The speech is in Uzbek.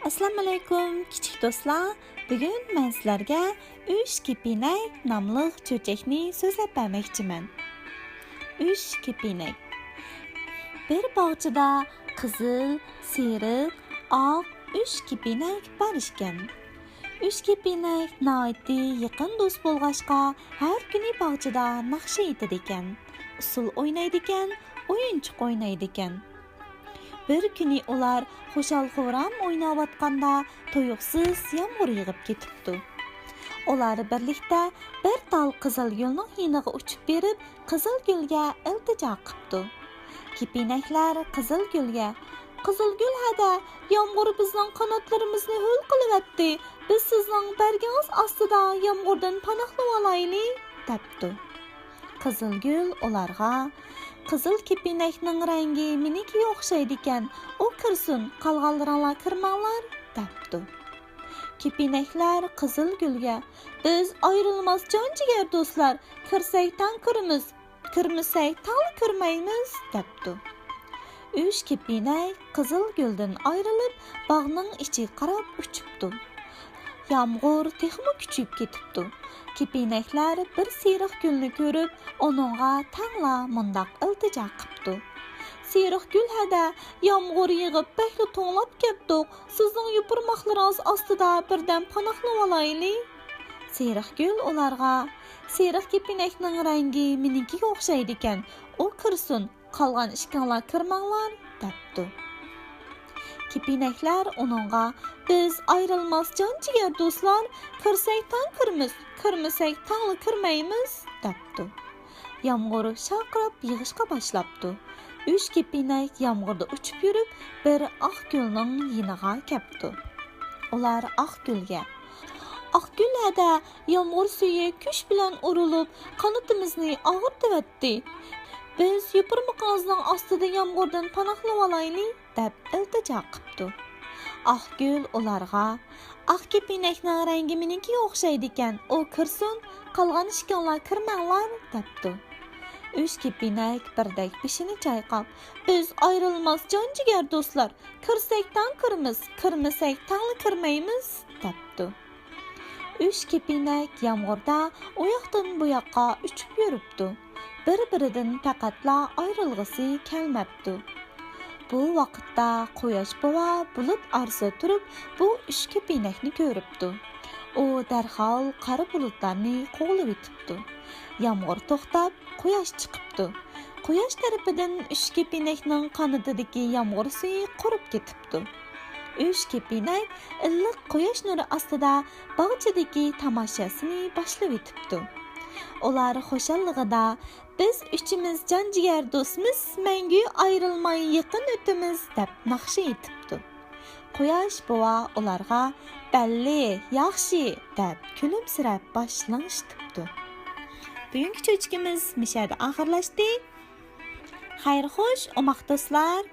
Assalomu alaykum kichik do'stlar. Bugun men sizlarga 3 kepinak nomli cho'chakni so'zlab bermoqchiman. 3 kepinak. Bir bog'chada qizil, sariq, oq 3 kepinak bor ekan. 3 kepinak noiti yaqin do'st bo'lg'achqa har kuni bog'chada naqsha aytadi ekan. Usul o'ynaydi ekan, o'yinchoq o'ynaydi ekan. Bir kuni ular xo'shal-xo'ram o'ynayotganda tuyuqsiz yomg'ir yig'ib ketibdi. Ular birlikda bir tal qizil gulning yoniga uchib berib, qizil gulga iltijo qilibdi. Kepinaklar qizil gulga: "Qizil gul hada, yomg'ir bizning qanotlarimizni ho'l qilyapti. Biz sizning bargingiz ostida yomg'irdan panohlab olaylik" debdi. Qizil gul ularga: "Qizil kepinakning rangi menikiga o'xshaydi ekan, u kirsin, qolganlaringlar kirmanglar" debdi. Kepinaklar qizil gulga: "Biz ayrilmas jon-jigar do'stlar, kirsak tan kiramiz, kirmasak tan kirmaymiz" debdi. 3 kepinak qizil guldan ayrilib, bog'ning ichiga qarab uchibdi. Yomg'ir texmi kuchayib ketibdi. Kepinaklar bir sariq gulni ko'rib, onunga tangla mundaq iltijo qilibdi. "Sariq gul hada, yomg'ir yig'ib bakli to'nglab ketdik. Sizning yupurmoqlaringiz ostida birdan panohlab olaylik" Sariq gul ularga: "Sariq kepinakning rangi menikiga o'xshaydi ekan, u kirsin, qolgan ishkanglar kirmanglar" debdi. Kepinaklar onunga: "Biz ayrilmas jon-jigar do'stlar, kirsak tan kiramiz, kirmasak tan kirmaymiz" debdi. Yomg'ir sharqirab yig'ishga boshlabdi. 3 kepinak yomg'irda uchib yurib, bir oq gulning yoniga kelibdi. Ular oq gulga: "Oq gul hada, yomg'ir suvi kuch bilan urilib, qanotimizni og'irtyapti. Biz yupurmoqimizning ostida yomg'irdan panohlab olaylik" deb iltijo qilibdi. Oq gul ularga: "Oq kepinakning rangi menikiga o'xshaydi ekan, u kirsin, qolgan ishkanglar kirmanglar" debdi. 3 kepinak birdak beshini chayqab: "Biz ayrilmas jon-jigar do'stlar, kirsak tan kiramiz, kirmasak tan kirmaymiz" debdi. 3 kepinak yomg'irda u yoqdan bu yoqqa uchib yuribdi. Bir-biridan faqatla ayrilg'isi kelmabdi. Bu vaqtda Quyosh bova bulut orasida turib, bu 3 kepinakni ko'ribdi. U darhol qora bulutlarni quvlab etibdi. Yomg'ir to'xtab, quyosh chiqibdi. Quyosh tarafidan 3 kepinakning qanotidagi yomg'ir suvi qurib ketibdi. 3 kepinak illiq quyosh nuri ostida bog'chadagi tomoshasini boshlab etibdi. Ular xo'shallig'ida: "Biz uchimiz jon-jigar do'stmiz, mangu ayrilmay yaqin o'tamiz" deb naqsha etibdi. Quyosh bova ularga: "Balli, yaxshi" deb kulimsirab boshlang'ishibdi. Bugungi cho'chkimiz mishada oxirlashdi. Xayr xo'sh, omoq do'stlar.